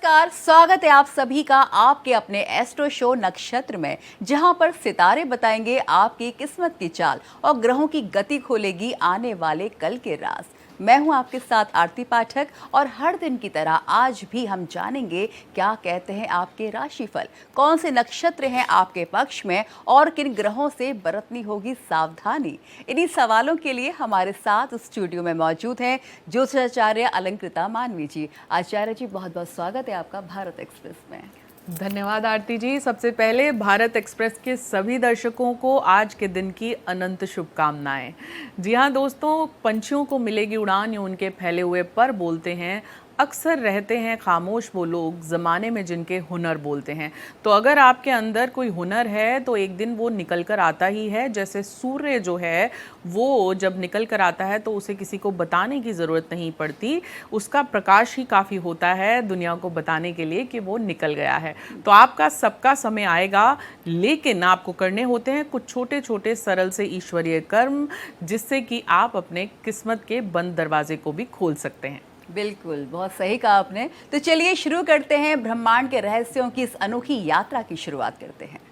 नमस्कार, स्वागत है आप सभी का आपके अपने एस्ट्रो शो नक्षत्र में, जहां पर सितारे बताएंगे आपकी किस्मत की चाल और ग्रहों की गति खोलेगी आने वाले कल के राज। मैं हूं आपके साथ आरती पाठक और हर दिन की तरह आज भी हम जानेंगे क्या कहते हैं आपके राशिफल, कौन से नक्षत्र हैं आपके पक्ष में और किन ग्रहों से बरतनी होगी सावधानी। इन्हीं सवालों के लिए हमारे साथ स्टूडियो में मौजूद हैं ज्योतिषाचार्य अलंकृता मानवी जी। आचार्य जी, बहुत बहुत स्वागत है आपका भारत एक्सप्रेस में। धन्यवाद आरती जी। सबसे पहले भारत एक्सप्रेस के सभी दर्शकों को आज के दिन की अनंत शुभकामनाएं। जी हाँ दोस्तों, पंछियों को मिलेगी उड़ान, ये उनके फैले हुए पर बोलते हैं। अक्सर रहते हैं खामोश वो लोग ज़माने में जिनके हुनर बोलते हैं। तो अगर आपके अंदर कोई हुनर है तो एक दिन वो निकल कर आता ही है। जैसे सूर्य जो है वो जब निकल कर आता है तो उसे किसी को बताने की ज़रूरत नहीं पड़ती, उसका प्रकाश ही काफ़ी होता है दुनिया को बताने के लिए कि वो निकल गया है। तो आपका सबका समय आएगा, लेकिन आपको करने होते हैं कुछ छोटे छोटे सरल से ईश्वरीय कर्म, जिससे कि आप अपने किस्मत के बंद दरवाजे को भी खोल सकते हैं। बिल्कुल, बहुत सही कहा आपने। तो चलिए शुरू करते हैं, ब्रह्मांड के रहस्यों की इस अनोखी यात्रा की शुरुआत करते हैं।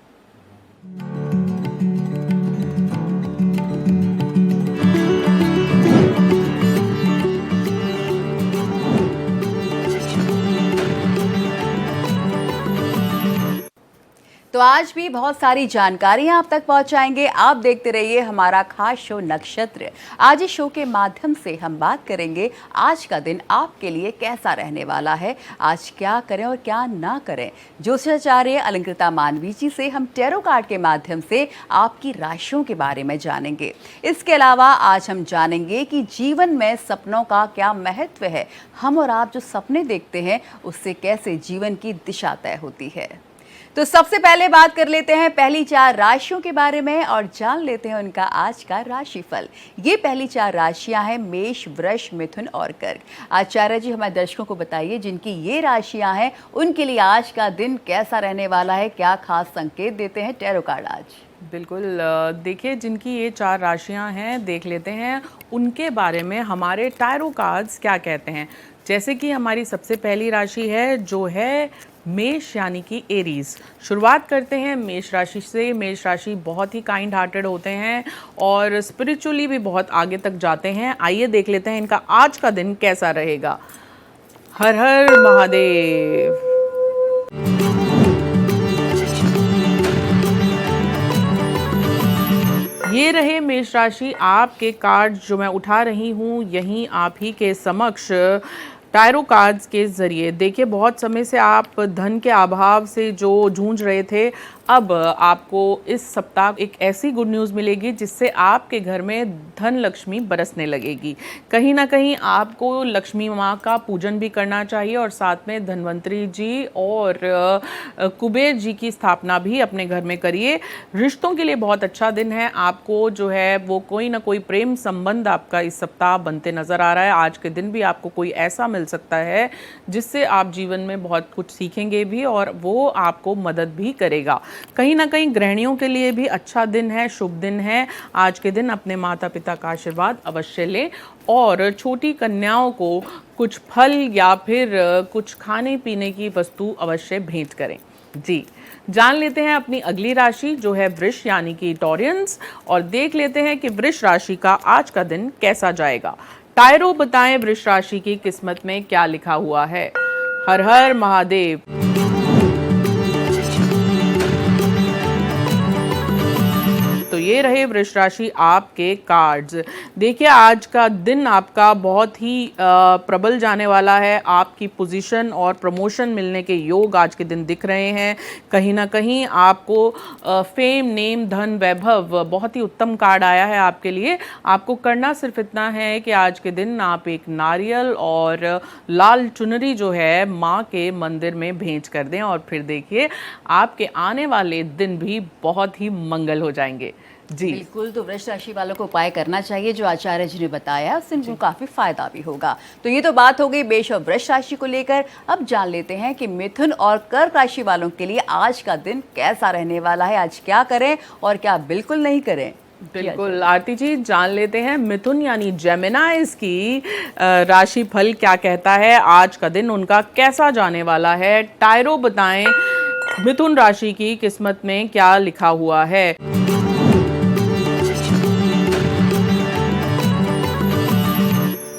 तो आज भी बहुत सारी जानकारियां आप तक पहुंचाएंगे। आप देखते रहिए हमारा खास शो नक्षत्र। आज इस शो के माध्यम से हम बात करेंगे आज का दिन आपके लिए कैसा रहने वाला है, आज क्या करें और क्या ना करें। ज्योतिषाचार्य अलंकृता मानवी जी से हम टैरो कार्ड के माध्यम से आपकी राशियों के बारे में जानेंगे। इसके अलावा आज हम जानेंगे कि जीवन में सपनों का क्या महत्व है, हम और आप जो सपने देखते हैं उससे कैसे जीवन की दिशा तय होती है। तो सबसे पहले बात कर लेते हैं पहली 4 राशियों के बारे में और जान लेते हैं उनका आज का राशिफल। ये पहली 4 राशियां हैं मेष, वृष, मिथुन और कर्क। आचार्य जी, हमारे दर्शकों को बताइए जिनकी ये राशियां हैं उनके लिए आज का दिन कैसा रहने वाला है, क्या खास संकेत देते हैं टैरो कार्ड आज। बिल्कुल, देखिए जिनकी ये 4 राशियां हैं देख लेते हैं उनके बारे में हमारे टैरो कार्ड्स क्या कहते हैं। जैसे कि हमारी सबसे पहली राशि है जो है मेष यानी कि एरीज। शुरुआत करते हैं मेष राशि से। मेष राशि बहुत ही काइंड हार्टेड होते हैं और स्पिरिचुअली भी बहुत आगे तक जाते हैं। आइए देख लेते हैं इनका आज का दिन कैसा रहेगा। हर हर महादेव। ये रहे मेष राशि आपके कार्ड जो मैं उठा रही हूँ, यहीं आप ही के समक्ष टैरो कार्ड्स के ज़रिए। देखिए बहुत समय से आप धन के अभाव से जो जूझ रहे थे, अब आपको इस सप्ताह एक ऐसी गुड न्यूज़ मिलेगी जिससे आपके घर में धन लक्ष्मी बरसने लगेगी। कहीं ना कहीं आपको लक्ष्मी माँ का पूजन भी करना चाहिए और साथ में धन्वंतरी जी और कुबेर जी की स्थापना भी अपने घर में करिए। रिश्तों के लिए बहुत अच्छा दिन है। आपको जो है वो कोई ना कोई प्रेम संबंध आपका इस सप्ताह बनते नज़र आ रहा है। आज के दिन भी आपको कोई ऐसा मिल सकता है जिससे आप जीवन में बहुत कुछ सीखेंगे भी और वो आपको मदद भी करेगा। कहीं ना कहीं गृहिणियों के लिए भी अच्छा दिन है, शुभ दिन है। आज के दिन अपने माता पिता का आशीर्वाद अवश्य लें और छोटी कन्याओं को कुछ फल या फिर कुछ खाने पीने की वस्तु अवश्य भेंट करें। जी, जान लेते हैं अपनी अगली राशि जो है वृष यानी कि टॉरियंस, और देख लेते हैं कि वृष राशि का आज का दिन कैसा जाएगा। टैरो बताएं वृष राशि की किस्मत में क्या लिखा हुआ है। हर हर महादेव। तो ये रहे वृष राशि आपके कार्ड्स। देखिए आज का दिन आपका बहुत ही प्रबल जाने वाला है। आपकी पोजीशन और प्रमोशन मिलने के योग आज के दिन दिख रहे हैं। कहीं ना कहीं आपको फेम, नेम, धन, वैभव, बहुत ही उत्तम कार्ड आया है आपके लिए। आपको करना सिर्फ इतना है कि आज के दिन आप एक नारियल और लाल चुनरी जो है माँ के मंदिर में भेंट कर दें और फिर देखिए आपके आने वाले दिन भी बहुत ही मंगल हो जाएंगे। जी बिल्कुल, तो वृष राशि वालों को उपाय करना चाहिए जो आचार्य जी ने बताया, उससे इनको काफी फायदा भी होगा। तो ये तो बात हो गई मेष और वृष राशि को लेकर। अब जान लेते हैं कि मिथुन और कर्क राशि वालों के लिए आज का दिन कैसा रहने वाला है, आज क्या करें और क्या बिल्कुल नहीं करें। बिल्कुल आरती जी, जान लेते हैं मिथुन यानी जेमिनाइज की राशि फल क्या कहता है। आज का दिन उनका कैसा जाने वाला है, टायरो बताएं मिथुन राशि की किस्मत में क्या लिखा हुआ है।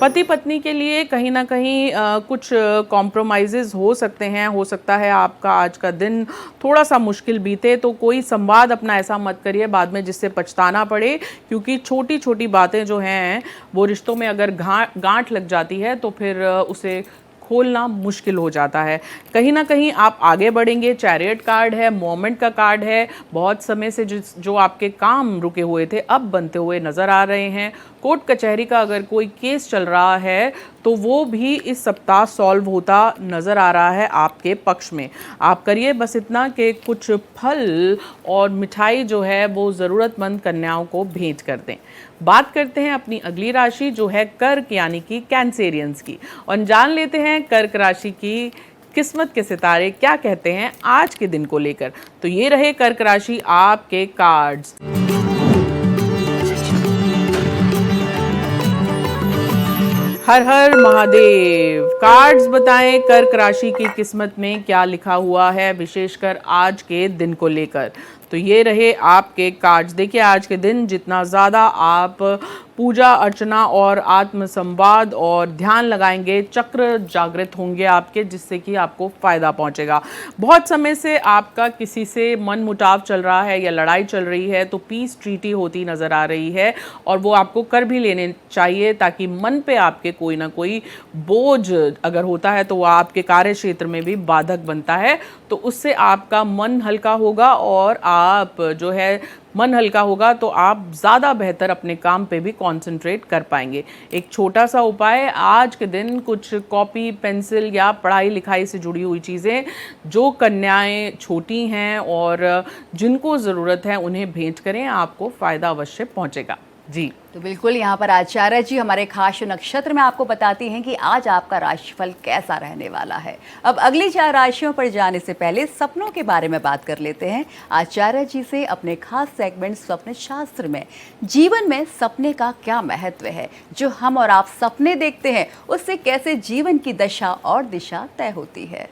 पति पत्नी के लिए कहीं ना कहीं कुछ कॉम्प्रोमाइज़ेस हो सकते हैं। हो सकता है आपका आज का दिन थोड़ा सा मुश्किल बीते, तो कोई संवाद अपना ऐसा मत करिए बाद में जिससे पछताना पड़े, क्योंकि छोटी छोटी बातें जो हैं वो रिश्तों में अगर गांठ लग जाती है तो फिर उसे खोलना मुश्किल हो जाता है। कहीं ना कहीं आप आगे बढ़ेंगे। चैरियट कार्ड है, मोमेंट का कार्ड है। बहुत समय से जो आपके काम रुके हुए थे अब बनते हुए नज़र आ रहे हैं। कोर्ट कचहरी का अगर कोई केस चल रहा है तो वो भी इस सप्ताह सॉल्व होता नज़र आ रहा है आपके पक्ष में। आप करिए बस इतना कि कुछ फल और मिठाई जो है वो ज़रूरतमंद कन्याओं को भेंट कर दें। बात करते हैं अपनी अगली राशि जो है कर्क यानी कि कैंसेरियंस की, और जान लेते हैं कर्क राशि की किस्मत के सितारे क्या कहते हैं आज के दिन को लेकर। तो ये रहे कर्क राशि आपके कार्ड्स। हर हर महादेव। कार्ड्स बताएं कर्क राशि की किस्मत में क्या लिखा हुआ है, विशेषकर आज के दिन को लेकर। तो ये रहे आपके कार्ड्स। देखिए आज के दिन जितना ज़्यादा आप पूजा अर्चना और आत्म संवाद और ध्यान लगाएंगे, चक्र जागृत होंगे आपके, जिससे कि आपको फ़ायदा पहुंचेगा। बहुत समय से आपका किसी से मन मुटाव चल रहा है या लड़ाई चल रही है तो पीस ट्रीटी होती नज़र आ रही है, और वो आपको कर भी लेने चाहिए ताकि मन पे आपके कोई ना कोई बोझ अगर होता है तो वह आपके कार्य क्षेत्र में भी बाधक बनता है। तो उससे आपका मन हल्का होगा, और आप जो है मन हल्का होगा तो आप ज़्यादा बेहतर अपने काम पे भी कंसंट्रेट कर पाएंगे। एक छोटा सा उपाय, आज के दिन कुछ कॉपी पेंसिल या पढ़ाई लिखाई से जुड़ी हुई चीज़ें जो कन्याएं छोटी हैं और जिनको ज़रूरत है उन्हें भेंट करें, आपको फ़ायदा अवश्य पहुंचेगा। जी तो बिल्कुल यहाँ पर आचार्य जी हमारे खास नक्षत्र में आपको बताती हैं कि आज आपका राशिफल कैसा रहने वाला है। अब अगली 4 राशियों पर जाने से पहले सपनों के बारे में बात कर लेते हैं आचार्य जी से अपने खास सेगमेंट स्वप्न शास्त्र में। जीवन में सपने का क्या महत्व है, जो हम और आप सपने देखते हैं उससे कैसे जीवन की दशा और दिशा तय होती है।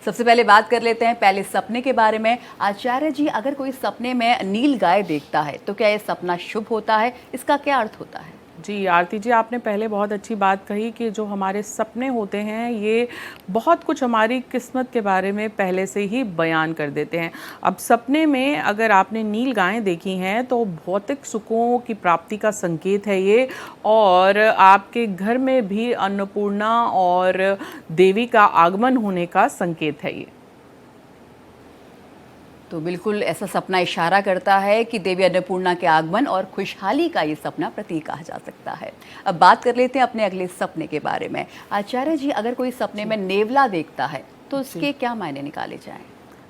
सबसे पहले बात कर लेते हैं पहले सपने के बारे में। आचार्य जी, अगर कोई सपने में नील गाय देखता है तो क्या ये सपना शुभ होता है, इसका क्या अर्थ होता है? जी आरती जी, आपने पहले बहुत अच्छी बात कही कि जो हमारे सपने होते हैं ये बहुत कुछ हमारी किस्मत के बारे में पहले से ही बयान कर देते हैं। अब सपने में अगर आपने नील गायें देखी हैं तो भौतिक सुखों की प्राप्ति का संकेत है ये, और आपके घर में भी अन्नपूर्णा और देवी का आगमन होने का संकेत है ये। तो बिल्कुल ऐसा सपना इशारा करता है कि देवी अन्नपूर्णा के आगमन और खुशहाली का ये सपना प्रतीक कहा जा सकता है। अब बात कर लेते हैं अपने अगले सपने के बारे में। आचार्य जी, अगर कोई सपने में नेवला देखता है तो उसके क्या मायने निकाले जाएं?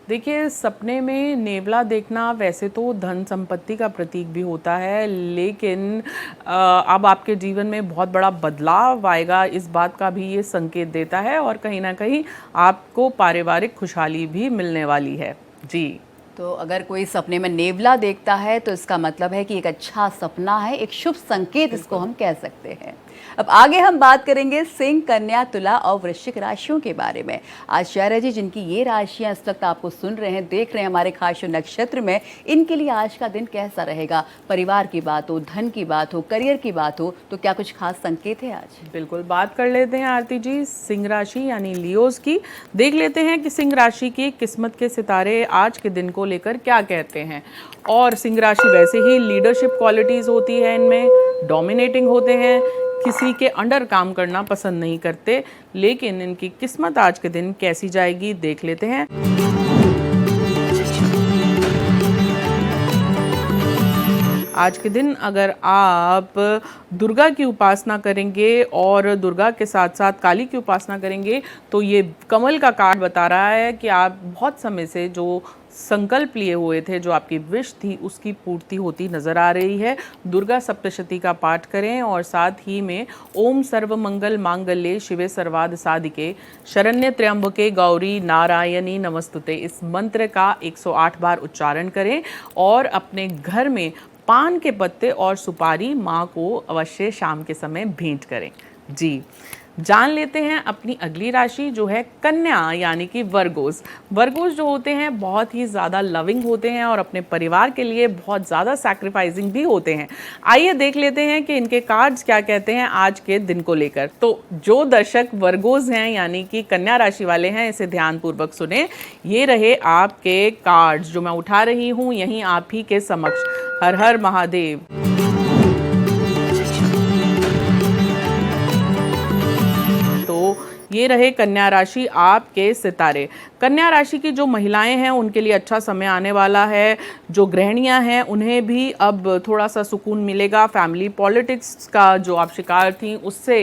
देखिए सपने में नेवला देखना वैसे तो धन संपत्ति का प्रतीक भी होता है, लेकिन अब आपके जीवन में बहुत बड़ा बदलाव आएगा, इस बात का भी ये संकेत देता है, और कहीं ना कहीं आपको पारिवारिक खुशहाली भी मिलने वाली है। जी तो अगर कोई सपने में नेवला देखता है तो इसका मतलब है कि एक अच्छा सपना है, एक शुभ संकेत इसको हम कह सकते हैं। अब आगे हम बात करेंगे सिंह, कन्या, तुला और वृश्चिक राशियों के बारे में। आचार्य जी, जिनकी ये राशियां इस वक्त आपको सुन रहे हैं, देख रहे हैं हमारे खास नक्षत्र में, इनके लिए आज का दिन कैसा रहेगा? परिवार की बात हो, धन की बात हो, करियर की बात हो, तो क्या कुछ खास संकेत है आज? बिल्कुल, बात कर लेते हैं आरती जी सिंह राशि यानी लियोज की। देख लेते हैं कि सिंह राशि की किस्मत के सितारे आज के दिन को लेकर क्या कहते हैं। और सिंह राशि वैसे ही लीडरशिप क्वालिटीज होती है, इनमें डोमिनेटिंग होते हैं, किसी के अंडर काम करना पसंद नहीं करते। लेकिन इनकी किस्मत आज के दिन कैसी जाएगी देख लेते हैं। आज के दिन अगर आप दुर्गा की उपासना करेंगे और दुर्गा के साथ साथ काली की उपासना करेंगे तो ये कमल का कार्ड बता रहा है कि आप बहुत समय से जो संकल्प लिए हुए थे, जो आपकी विश थी, उसकी पूर्ति होती नजर आ रही है। दुर्गा सप्तशती का पाठ करें और साथ ही में ओम सर्वमंगल मांगल्ये शिवे सर्वार्थ साधिके शरण्य त्र्यंबके गौरी नारायणी नमस्तुते इस मंत्र का 108 बार उच्चारण करें और अपने घर में पान के पत्ते और सुपारी माँ को अवश्य शाम के समय भेंट करें। जी, जान लेते हैं अपनी अगली राशि जो है कन्या यानी कि वर्गोस। वर्गोस जो होते हैं बहुत ही ज़्यादा लविंग होते हैं और अपने परिवार के लिए बहुत ज़्यादा सैक्रिफाइसिंग भी होते हैं। आइए देख लेते हैं कि इनके कार्ड्स क्या कहते हैं आज के दिन को लेकर। तो जो दर्शक वर्गोस हैं यानी कि कन्या राशि वाले हैं, इसे ध्यानपूर्वक सुने। ये रहे आपके कार्ड्स जो मैं उठा रही हूँ यहीं आप ही के समक्ष। हर हर महादेव। ये रहे कन्या राशि आपके सितारे। कन्या राशि की जो महिलाएं हैं उनके लिए अच्छा समय आने वाला है। जो गृहिणियां हैं उन्हें भी अब थोड़ा सा सुकून मिलेगा। फैमिली पॉलिटिक्स का जो आप शिकार थी उससे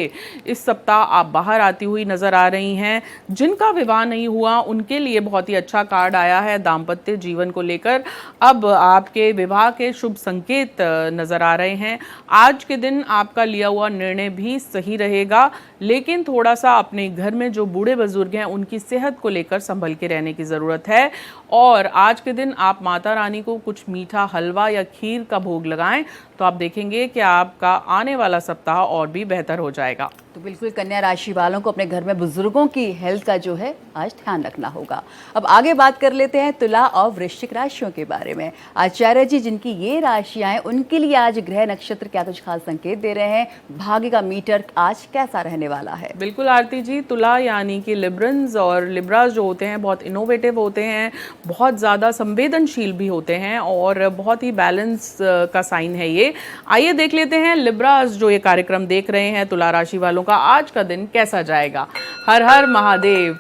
इस सप्ताह आप बाहर आती हुई नजर आ रही हैं। जिनका विवाह नहीं हुआ उनके लिए बहुत ही अच्छा कार्ड आया है दाम्पत्य जीवन को लेकर। अब आपके विवाह के शुभ संकेत नजर आ रहे हैं। आज के दिन आपका लिया हुआ निर्णय भी सही रहेगा, लेकिन थोड़ा सा अपने घर में जो बूढ़े बुजुर्ग हैं उनकी सेहत को लेकर संभल के रहने की ज़रूरत है। और आज के दिन आप माता रानी को कुछ मीठा हलवा या खीर का भोग लगाएं तो आप देखेंगे कि आपका आने वाला सप्ताह और भी बेहतर हो जाएगा। तो बिल्कुल कन्या राशि वालों को अपने घर में बुजुर्गों की हेल्थ का जो है आज ध्यान रखना होगा। अब आगे बात कर लेते हैं तुला और वृश्चिक राशियों के बारे में। आचार्य जी जिनकी ये राशियां हैं उनके लिए आज ग्रह नक्षत्र क्या कुछ खास संकेत दे रहे हैं, भाग्य का मीटर आज कैसा रहने वाला है? बिल्कुल आरती जी, तुला यानी कि लिब्रंस और लिब्रास जो होते हैं बहुत इनोवेटिव होते हैं, बहुत ज़्यादा संवेदनशील भी होते हैं और बहुत ही बैलेंस का साइन है ये। आइए देख लेते हैं लिब्रास जो ये कार्यक्रम देख रहे हैं तुला राशि वालों का आज का दिन कैसा जाएगा। हर हर महादेव।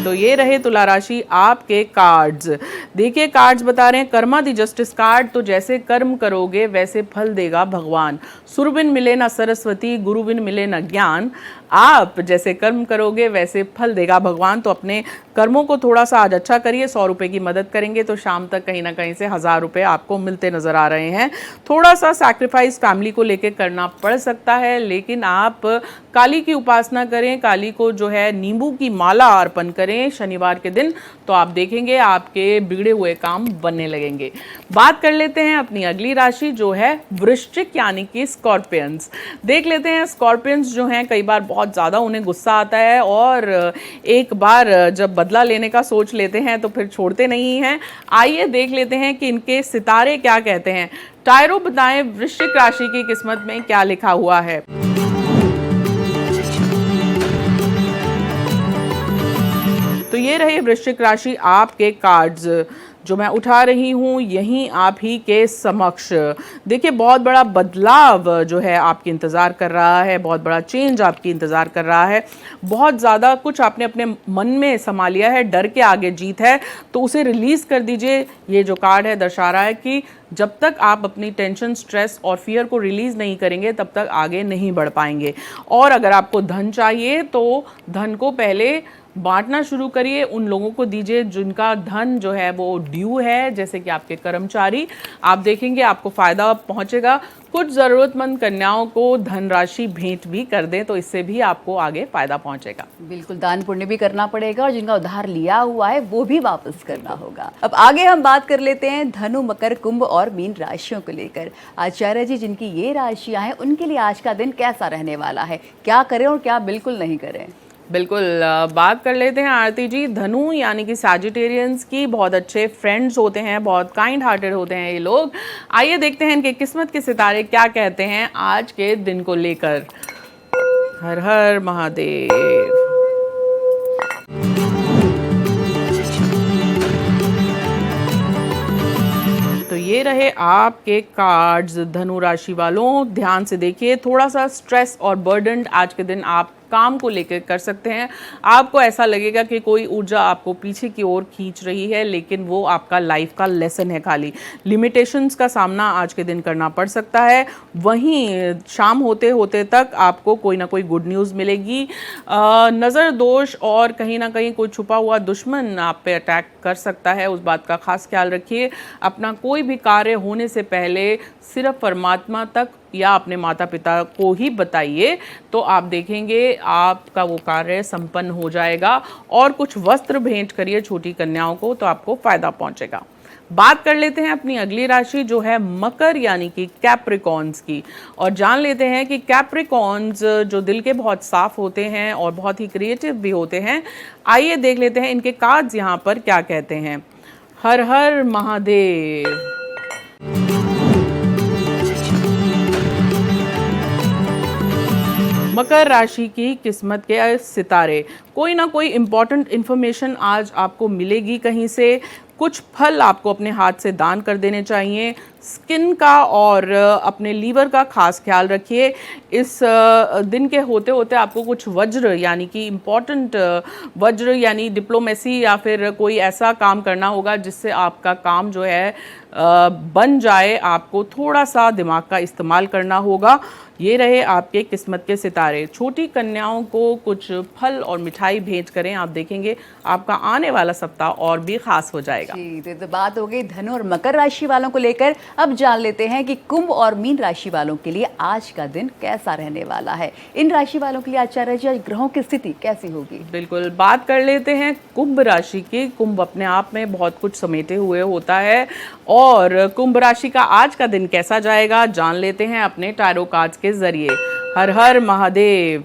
तो ये रहे तुला राशि आपके कार्ड्स। देखिए कार्ड्स बता रहे हैं कर्मा दी जस्टिस कार्ड। तो जैसे कर्म करोगे वैसे फल देगा भगवान। सुरबिन मिले ना सरस्वती, गुरुबिन मिले ना ज्ञान। आप जैसे कर्म करोगे वैसे फल देगा भगवान। तो अपने कर्मों को थोड़ा सा आज अच्छा करिए। 100 रुपये की मदद करेंगे तो शाम तक कहीं ना कहीं से 1000 रुपये आपको मिलते नजर आ रहे हैं। थोड़ा सा सैक्रिफाइस फैमिली को लेकर करना पड़ सकता है, लेकिन आप काली की उपासना करें, काली को जो है नींबू की माला अर्पण करें शनिवार के दिन, तो आप देखेंगे आपके बिगड़े हुए काम बनने लगेंगे। बात कर लेते हैं अपनी अगली राशि जो है वृश्चिक यानी कि स्कॉर्पियंस। देख लेते हैं स्कॉर्पियंस जो हैं कई बार बहुत ज़्यादा उन्हें गुस्सा आता है और एक बार जब बदला लेने का सोच लेते हैं तो फिर छोड़ते नहीं हैं। आइए देख लेते हैं कि इनके सितारे क्या कहते हैं। टायरो बताएं वृश्चिक राशि की किस्मत में क्या लिखा हुआ है। तो ये रहे वृश्चिक राशि आपके कार्ड्स जो मैं उठा रही हूँ यहीं आप ही के समक्ष। देखिए बहुत बड़ा बदलाव जो है आपकी इंतज़ार कर रहा है, बहुत बड़ा चेंज आपकी इंतज़ार कर रहा है। बहुत ज़्यादा कुछ आपने अपने मन में समा लिया है, डर के आगे जीत है, तो उसे रिलीज़ कर दीजिए। ये जो कार्ड है दर्शा रहा है कि जब तक आप अपनी टेंशन, स्ट्रेस और फियर को रिलीज़ नहीं करेंगे तब तक आगे नहीं बढ़ पाएंगे। और अगर आपको धन चाहिए तो धन को पहले बांटना शुरू करिए, उन लोगों को दीजिए जिनका धन जो है वो ड्यू है, जैसे कि आपके कर्मचारी। आप देखेंगे आपको फ़ायदा पहुंचेगा। कुछ ज़रूरतमंद कन्याओं को धनराशि भेंट भी कर दें तो इससे भी आपको आगे फ़ायदा पहुंचेगा। बिल्कुल दान पुण्य भी करना पड़ेगा और जिनका उधार लिया हुआ है वो भी वापस करना होगा। अब आगे हम बात कर लेते हैं धनु, मकर, कुंभ और मीन राशियों को लेकर। आचार्य जी जिनकी ये राशियाँ हैं उनके लिए आज का दिन कैसा रहने वाला है, क्या करें और क्या बिल्कुल नहीं करें? बिल्कुल बात कर लेते हैं आरती जी धनु यानी कि सैजिटेरियंस की। बहुत अच्छे फ्रेंड्स होते हैं, बहुत काइंड हार्टेड होते हैं ये लोग। आइए देखते हैं इनके किस्मत के सितारे क्या कहते हैं आज के दिन को लेकर। हर हर महादेव। तो ये रहे आपके कार्ड्स धनु राशि वालों। ध्यान से देखिए, थोड़ा सा स्ट्रेस और बर्डन आज के दिन आप काम को लेकर कर सकते हैं। आपको ऐसा लगेगा कि कोई ऊर्जा आपको पीछे की ओर खींच रही है, लेकिन वो आपका लाइफ का लेसन है। खाली लिमिटेशंस का सामना आज के दिन करना पड़ सकता है। वहीं शाम होते होते तक आपको कोई ना कोई गुड न्यूज़ मिलेगी। नज़र दोष और कहीं ना कहीं कोई छुपा हुआ दुश्मन आप पे अटैक कर सकता है, उस बात का खास ख्याल रखिए। अपना कोई भी कार्य होने से पहले सिर्फ परमात्मा तक या अपने माता पिता को ही बताइए, तो आप देखेंगे आपका वो कार्य संपन्न हो जाएगा। और कुछ वस्त्र भेंट करिए छोटी कन्याओं को, तो आपको फायदा पहुंचेगा। बात कर लेते हैं अपनी अगली राशि जो है मकर यानी कि कैप्रिकॉन्स की, और जान लेते हैं कि कैप्रिकॉन्स जो दिल के बहुत साफ होते हैं और बहुत ही क्रिएटिव भी होते हैं। आइए देख लेते हैं इनके कार्ड्स यहाँ पर क्या कहते हैं। हर हर महादेव। मकर राशि की किस्मत के सितारे, कोई ना कोई इम्पॉर्टेंट इन्फॉर्मेशन आज आपको मिलेगी कहीं से। कुछ फल आपको अपने हाथ से दान कर देने चाहिए। स्किन का और अपने लीवर का खास ख्याल रखिए। इस दिन के होते होते आपको कुछ वज्र यानी कि इम्पॉर्टेंट वज्र यानी डिप्लोमेसी या फिर कोई ऐसा काम करना होगा जिससे आपका काम जो है बन जाए। आपको थोड़ा सा दिमाग का इस्तेमाल करना होगा। ये रहे आपके किस्मत के सितारे। छोटी कन्याओं को कुछ फल और मिठाई भेंट करें, आप देखेंगे आपका आने वाला सप्ताह और भी खास हो जाएगा। जी, तो बात हो गई धनु और मकर राशि वालों को लेकर। अब जान लेते हैं कि कुंभ और मीन राशि वालों के लिए आज का दिन कैसा रहने वाला है। इन राशि वालों के लिए आचार्य जी आज ग्रहों की स्थिति कैसी होगी? बिल्कुल, बात कर लेते हैं कुंभ राशि की। कुंभ अपने आप में बहुत कुछ समेटे हुए होता है, और कुंभ राशि का आज का दिन कैसा जाएगा जान लेते हैं अपने टैरो कार्ड्स के जरिए। हर हर महादेव।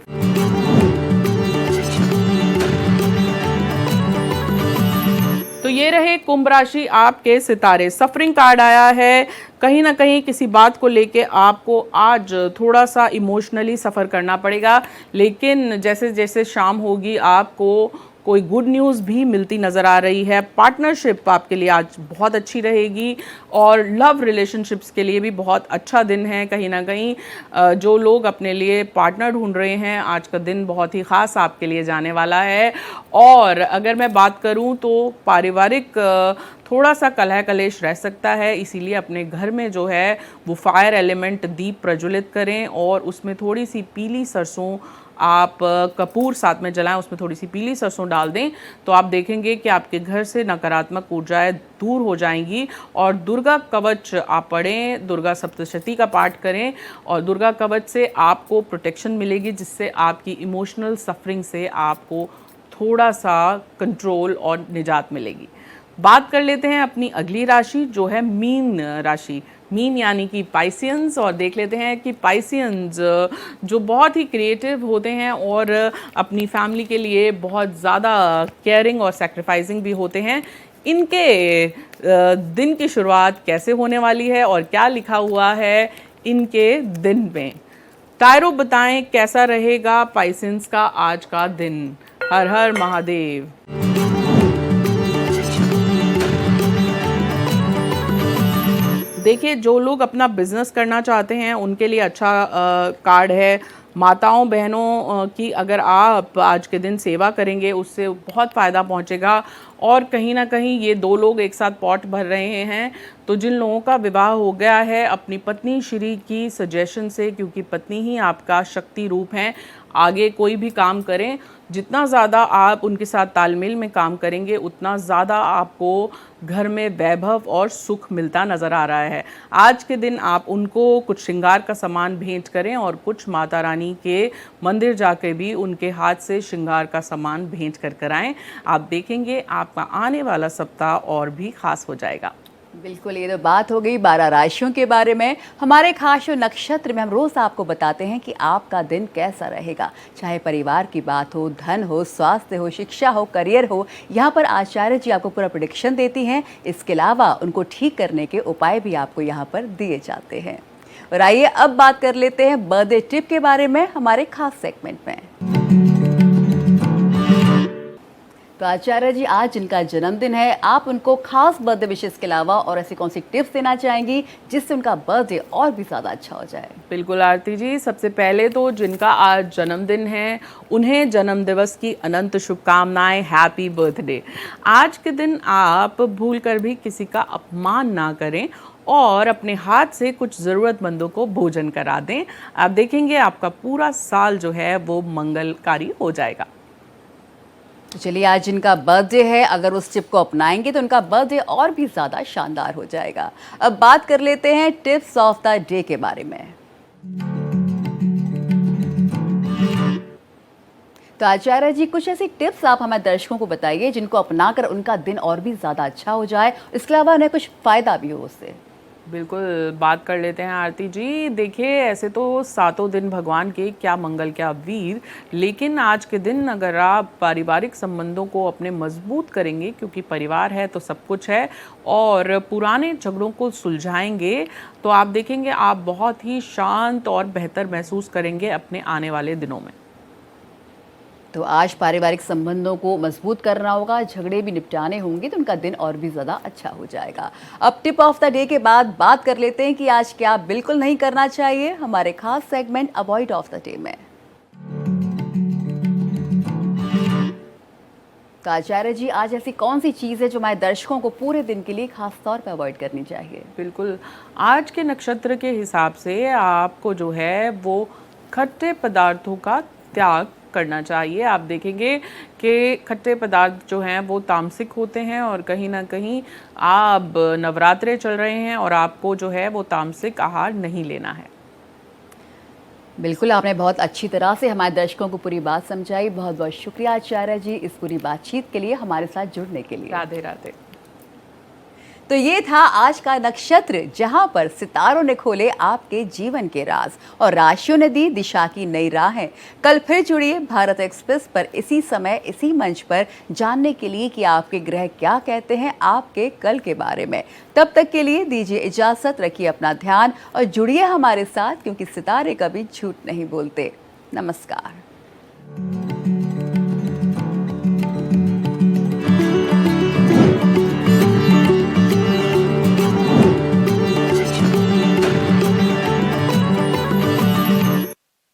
तो ये रहे कुंभ राशि आपके सितारे। सफरिंग कार्ड आया है। कहीं ना कहीं किसी बात को लेके आपको आज थोड़ा सा इमोशनली सफ़र करना पड़ेगा, लेकिन जैसे जैसे शाम होगी आपको कोई गुड न्यूज़ भी मिलती नज़र आ रही है। पार्टनरशिप आपके लिए आज बहुत अच्छी रहेगी, और लव रिलेशनशिप्स के लिए भी बहुत अच्छा दिन है। कहीं ना कहीं जो लोग अपने लिए पार्टनर ढूंढ रहे हैं, आज का दिन बहुत ही ख़ास आपके लिए जाने वाला है। और अगर मैं बात करूं तो पारिवारिक थोड़ा सा कलह कलेश रह सकता है, इसीलिए अपने घर में जो है वो फायर एलिमेंट दीप प्रज्वलित करें, और उसमें थोड़ी सी पीली सरसों आप कपूर साथ में जलाएं, उसमें थोड़ी सी पीली सरसों डाल दें, तो आप देखेंगे कि आपके घर से नकारात्मक ऊर्जाएं दूर हो जाएंगी। और दुर्गा कवच आप पढ़ें, दुर्गा सप्तशती का पाठ करें, और दुर्गा कवच से आपको प्रोटेक्शन मिलेगी, जिससे आपकी इमोशनल सफरिंग से आपको थोड़ा सा कंट्रोल और निजात मिलेगी। बात कर लेते हैं अपनी अगली राशि जो है मीन राशि। मीन यानी कि पाइसियंस, और देख लेते हैं कि पाइसियंस जो बहुत ही क्रिएटिव होते हैं और अपनी फैमिली के लिए बहुत ज़्यादा केयरिंग और सैक्रिफाइसिंग भी होते हैं। इनके दिन की शुरुआत कैसे होने वाली है और क्या लिखा हुआ है इनके दिन में, टायरो बताएं कैसा रहेगा पाइसियंस का आज का दिन। हर हर महादेव। देखिए, जो लोग अपना बिजनेस करना चाहते हैं उनके लिए अच्छा कार्ड है। माताओं बहनों की अगर आप आज के दिन सेवा करेंगे उससे बहुत फ़ायदा पहुंचेगा। और कहीं ना कहीं ये दो लोग एक साथ पॉट भर रहे हैं, तो जिन लोगों का विवाह हो गया है अपनी पत्नी श्री की सजेशन से, क्योंकि पत्नी ही आपका शक्ति रूप है, आगे कोई भी काम करें, जितना ज़्यादा आप उनके साथ तालमेल में काम करेंगे उतना ज़्यादा आपको घर में वैभव और सुख मिलता नज़र आ रहा है। आज के दिन आप उनको कुछ श्रृंगार का सामान भेंट करें, और कुछ माता रानी के मंदिर जाकर भी उनके हाथ से श्रृंगार का सामान भेंट कर कर आएँ। आप देखेंगे आपका आने वाला सप्ताह और भी खास हो जाएगा। बिल्कुल, ये तो बात हो गई 12 राशियों के बारे में। हमारे खास नक्षत्र में हम रोज़ आपको बताते हैं कि आपका दिन कैसा रहेगा, चाहे परिवार की बात हो, धन हो, स्वास्थ्य हो, शिक्षा हो, करियर हो। यहाँ पर आचार्य जी आपको पूरा प्रेडिक्शन देती हैं। इसके अलावा उनको ठीक करने के उपाय भी आपको यहाँ पर दिए जाते हैं। और आइए अब बात कर लेते हैं बर्थडे टिप के बारे में हमारे खास सेगमेंट में। तो आचार्य जी, आज जिनका जन्मदिन है, आप उनको खास बर्थडे विशेस के अलावा और ऐसी कौन सी टिप्स देना चाहेंगी जिससे उनका बर्थडे और भी ज़्यादा अच्छा हो जाए? बिल्कुल आरती जी, सबसे पहले तो जिनका आज जन्मदिन है उन्हें जन्म दिवस की अनंत शुभकामनाएं, हैप्पी बर्थडे। आज के दिन आप भूल कर भी किसी का अपमान ना करें और अपने हाथ से कुछ ज़रूरतमंदों को भोजन करा दें। आप देखेंगे आपका पूरा साल जो है वो मंगलकारी हो जाएगा। तो चलिए, आज जिनका बर्थडे है, अगर उस टिप को अपनाएंगे तो उनका बर्थडे और भी ज़्यादा शानदार हो जाएगा। अब बात कर लेते हैं टिप्स ऑफ द डे के बारे में। तो आचार्य जी, कुछ ऐसी टिप्स आप हमारे दर्शकों को बताइए जिनको अपनाकर उनका दिन और भी ज़्यादा अच्छा हो जाए, इसके अलावा उन्हें कुछ फ़ायदा भी हो उससे। बिल्कुल, बात कर लेते हैं आरती जी। देखिए, ऐसे तो सातों दिन भगवान के क्या मंगल क्या वीर, लेकिन आज के दिन अगर आप पारिवारिक संबंधों को अपने मजबूत करेंगे, क्योंकि परिवार है तो सब कुछ है, और पुराने झगड़ों को सुलझाएंगे तो आप देखेंगे आप बहुत ही शांत और बेहतर महसूस करेंगे अपने आने वाले दिनों में। तो आज पारिवारिक संबंधों को मजबूत करना होगा, झगड़े भी निपटाने होंगे तो उनका दिन और भी ज़्यादा अच्छा हो जाएगा। अब टिप ऑफ द डे के बाद बात कर लेते हैं कि आज क्या बिल्कुल नहीं करना चाहिए, हमारे खास segment avoid of the day में। तो आचार्य जी, आज ऐसी कौन सी चीज़ है जो हमारे दर्शकों को पूरे दिन के लिए खास तौर पर अवॉइड करनी चाहिए? बिल्कुल, आज के नक्षत्र के हिसाब से आपको जो है वो खट्टे पदार्थों का त्याग करना चाहिए। आप देखेंगे कि खट्टे पदार्थ जो हैं वो तामसिक होते हैं और कहीं ना कहीं आप नवरात्रे चल रहे हैं और आपको जो है वो तामसिक आहार नहीं लेना है। बिल्कुल, आपने बहुत अच्छी तरह से हमारे दर्शकों को पूरी बात समझाई। बहुत बहुत शुक्रिया आचार्य जी इस पूरी बातचीत के लिए, हमारे साथ जुड़ने के लिए। राधे राधे। तो ये था आज का नक्षत्र, जहां पर सितारों ने खोले आपके जीवन के राज और राशियों ने दी दिशा की नई राहें। कल फिर जुड़िए भारत एक्सप्रेस पर इसी समय इसी मंच पर जानने के लिए कि आपके ग्रह क्या कहते हैं आपके कल के बारे में। तब तक के लिए दीजिए इजाजत, रखिए अपना ध्यान और जुड़िए हमारे साथ, क्योंकि सितारे कभी झूठ नहीं बोलते। नमस्कार।